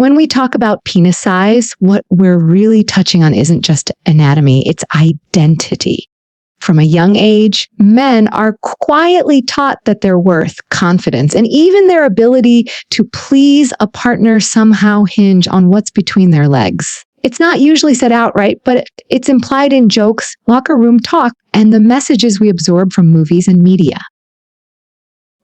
When we talk about penis size, what we're really touching on isn't just anatomy, it's identity. From a young age, men are quietly taught that their worth, confidence, and even their ability to please a partner somehow hinge on what's between their legs. It's not usually said outright, but it's implied in jokes, locker room talk, and the messages we absorb from movies and media.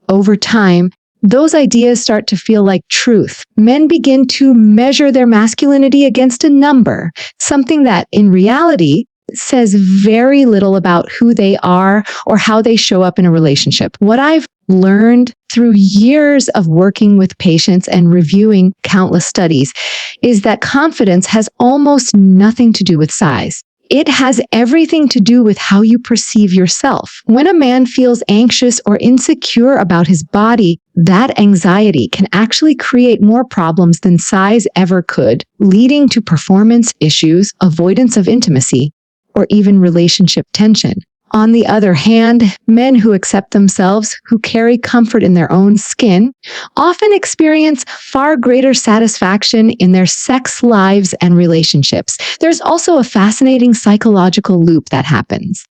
Over time, those ideas start to feel like truth. Men begin to measure their masculinity against a number, something that in reality says very little about who they are or how they show up in a relationship. What I've learned through years of working with patients and reviewing countless studies is that confidence has almost nothing to do with size. It has everything to do with how you perceive yourself. When a man feels anxious or insecure about his body, that anxiety can actually create more problems than size ever could, leading to performance issues, avoidance of intimacy, or even relationship tension. On the other hand, men who accept themselves, who carry comfort in their own skin, often experience far greater satisfaction in their sex lives and relationships. There's also a fascinating psychological loop that happens.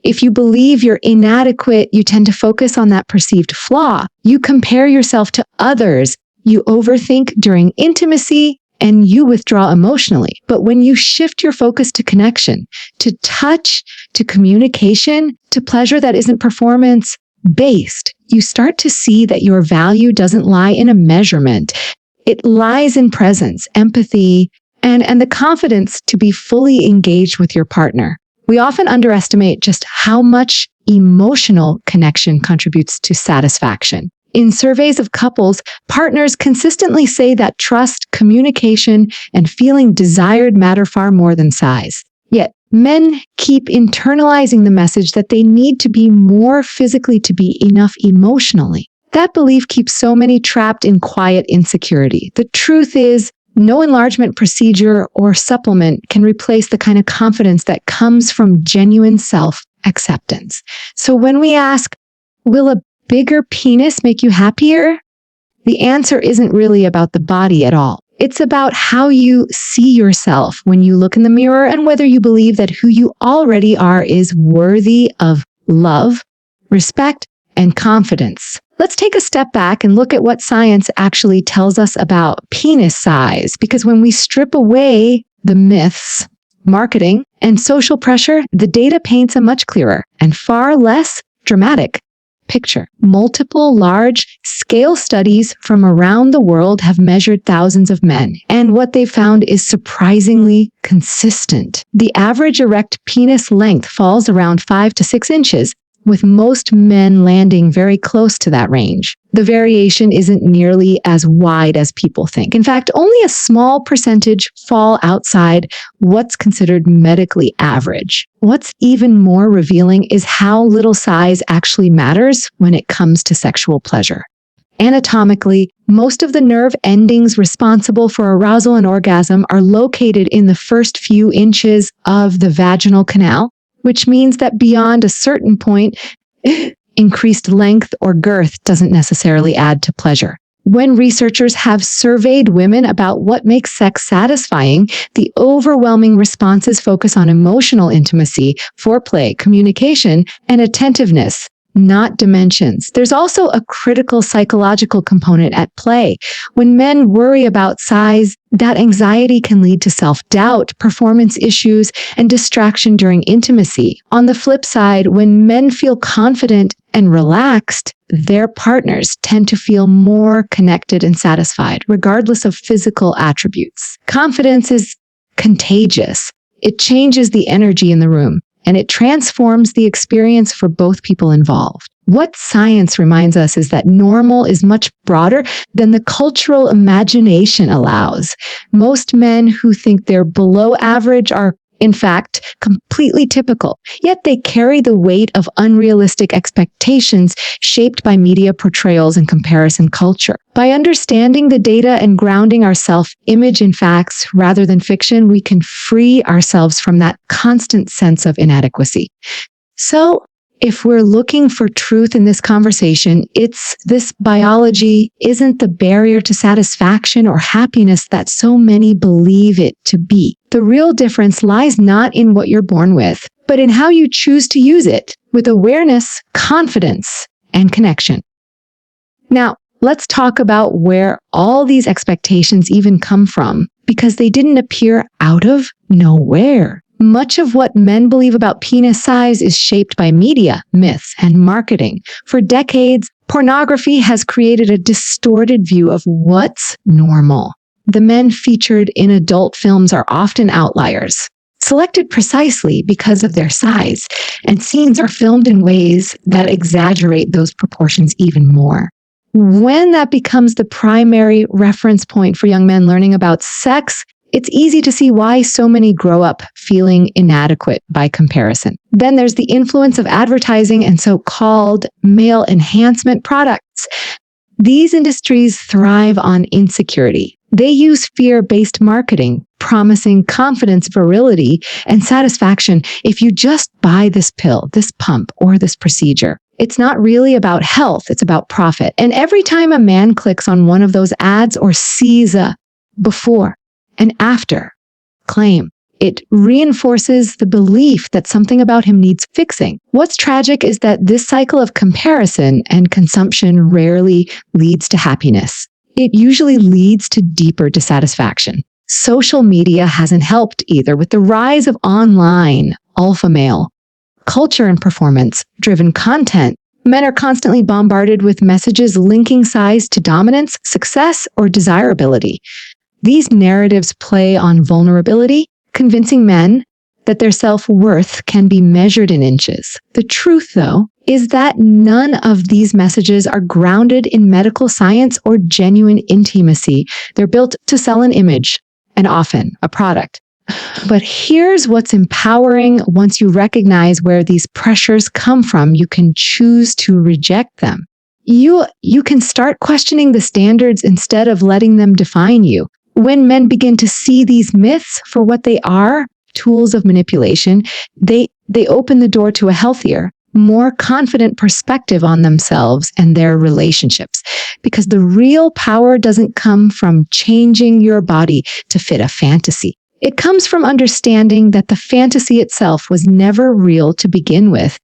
If you believe you're inadequate, you tend to focus on that perceived flaw. You compare yourself to others. You overthink during intimacy, and you withdraw emotionally. But when you shift your focus to connection, to touch, to communication, to pleasure that isn't performance-based, you start to see that your value doesn't lie in a measurement. It lies in presence, empathy, and the confidence to be fully engaged with your partner. We often underestimate just how much emotional connection contributes to satisfaction. In surveys of couples, partners consistently say that trust, communication, and feeling desired matter far more than size. Yet, men keep internalizing the message that they need to be more physically to be enough emotionally. That belief keeps so many trapped in quiet insecurity. The truth is, no enlargement procedure or supplement can replace the kind of confidence that comes from genuine self-acceptance. So when we ask, will a bigger penis make you happier? The answer isn't really about the body at all. It's about how you see yourself when you look in the mirror and whether you believe that who you already are is worthy of love, respect, and confidence. Let's take a step back and look at what science actually tells us about penis size, because when we strip away the myths, marketing, and social pressure, the data paints a much clearer and far less dramatic picture. Multiple large-scale studies from around the world have measured thousands of men, and what they found is surprisingly consistent. The average erect penis length falls around 5 to 6 inches, with most men landing very close to that range. The variation isn't nearly as wide as people think. In fact, only a small percentage fall outside what's considered medically average. What's even more revealing is how little size actually matters when it comes to sexual pleasure. Anatomically, most of the nerve endings responsible for arousal and orgasm are located in the first few inches of the vaginal canal, which means that beyond a certain point, increased length or girth doesn't necessarily add to pleasure. When researchers have surveyed women about what makes sex satisfying, the overwhelming responses focus on emotional intimacy, foreplay, communication, and attentiveness, not dimensions. There's also a critical psychological component at play. When men worry about size, that anxiety can lead to self-doubt, performance issues, and distraction during intimacy. On the flip side, when men feel confident and relaxed, their partners tend to feel more connected and satisfied, regardless of physical attributes. Confidence is contagious. It changes the energy in the room, and it transforms the experience for both people involved. What science reminds us is that normal is much broader than the cultural imagination allows. Most men who think they're below average are, in fact, completely typical, yet they carry the weight of unrealistic expectations shaped by media portrayals and comparison culture. By understanding the data and grounding our self-image in facts rather than fiction, we can free ourselves from that constant sense of inadequacy. So, If we're looking for truth in this conversation, it's this: biology isn't the barrier to satisfaction or happiness that so many believe it to be. The real difference lies not in what you're born with, but in how you choose to use it with awareness, confidence, and connection. Now, let's talk about where all these expectations even come from, because they didn't appear out of nowhere. Much of what men believe about penis size is shaped by media, myths, and marketing. For decades, pornography has created a distorted view of what's normal. The men featured in adult films are often outliers, selected precisely because of their size, and scenes are filmed in ways that exaggerate those proportions even more. When that becomes the primary reference point for young men learning about sex, it's easy to see why so many grow up feeling inadequate by comparison. Then there's the influence of advertising and so-called male enhancement products. These industries thrive on insecurity. They use fear-based marketing, promising confidence, virility, and satisfaction if you just buy this pill, this pump, or this procedure. It's not really about health, it's about profit. And every time a man clicks on one of those ads or sees a before and after claim, it reinforces the belief that something about him needs fixing. What's tragic is that this cycle of comparison and consumption rarely leads to happiness. It usually leads to deeper dissatisfaction. Social media hasn't helped either. With the rise of online alpha male culture and performance-driven content, men are constantly bombarded with messages linking size to dominance, success, or desirability. These narratives play on vulnerability, convincing men that their self-worth can be measured in inches. The truth, though, is that none of these messages are grounded in medical science or genuine intimacy. They're built to sell an image, and often a product. But here's what's empowering: once you recognize where these pressures come from, you can choose to reject them. You can start questioning the standards instead of letting them define you. When men begin to see these myths for what they are, tools of manipulation, they open the door to a healthier, more confident perspective on themselves and their relationships. Because the real power doesn't come from changing your body to fit a fantasy. It comes from understanding that the fantasy itself was never real to begin with,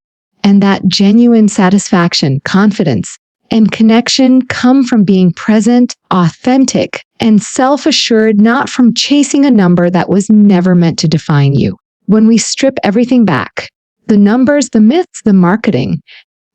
and that genuine satisfaction, confidence, and connection come from being present, authentic, and self-assured, not from chasing a number that was never meant to define you. When we strip everything back, the numbers, the myths, the marketing,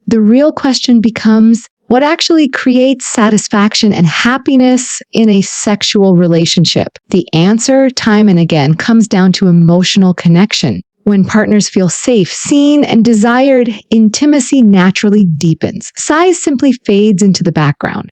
the real question becomes: what actually creates satisfaction and happiness in a sexual relationship? The answer, time and again, comes down to emotional connection. When partners feel safe, seen, and desired, intimacy naturally deepens. Size simply fades into the background.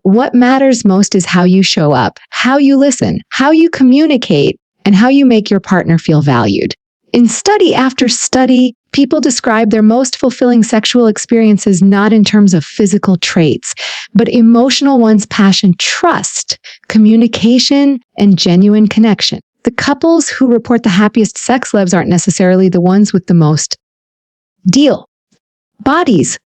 What matters most is how you show up, how you listen, how you communicate, and how you make your partner feel valued. In study after study, people describe their most fulfilling sexual experiences not in terms of physical traits, but emotional ones: passion, trust, communication, and genuine connection. The couples who report the happiest sex lives aren't necessarily the ones with the most bodies.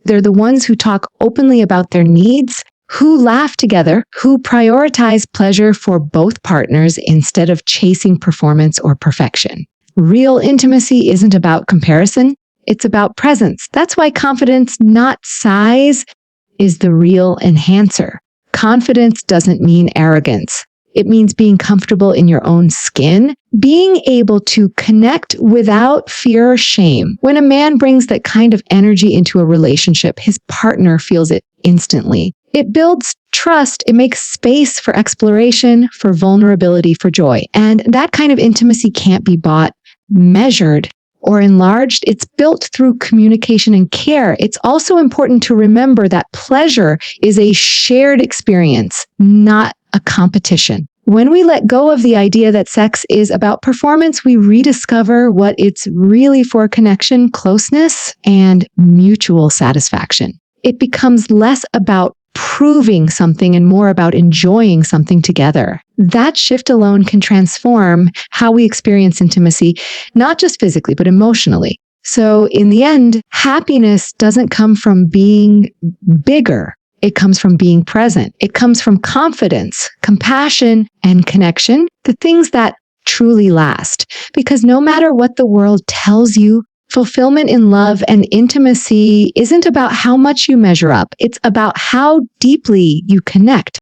They're the ones who talk openly about their needs, who laugh together, who prioritize pleasure for both partners instead of chasing performance or perfection. Real intimacy isn't about comparison, it's about presence. That's why confidence, not size, is the real enhancer. Confidence doesn't mean arrogance. It means being comfortable in your own skin, being able to connect without fear or shame. When a man brings that kind of energy into a relationship, his partner feels it instantly. It builds trust. It makes space for exploration, for vulnerability, for joy. And that kind of intimacy can't be bought, measured, or enlarged. It's built through communication and care. It's also important to remember that pleasure is a shared experience, not a competition. When we let go of the idea that sex is about performance, we rediscover what it's really for: connection, closeness, and mutual satisfaction. It becomes less about proving something and more about enjoying something together. That shift alone can transform how we experience intimacy, not just physically, but emotionally. So in the end, happiness doesn't come from being bigger. It comes from being present. It comes from confidence, compassion, and connection, the things that truly last. Because no matter what the world tells you, fulfillment in love and intimacy isn't about how much you measure up. It's about how deeply you connect.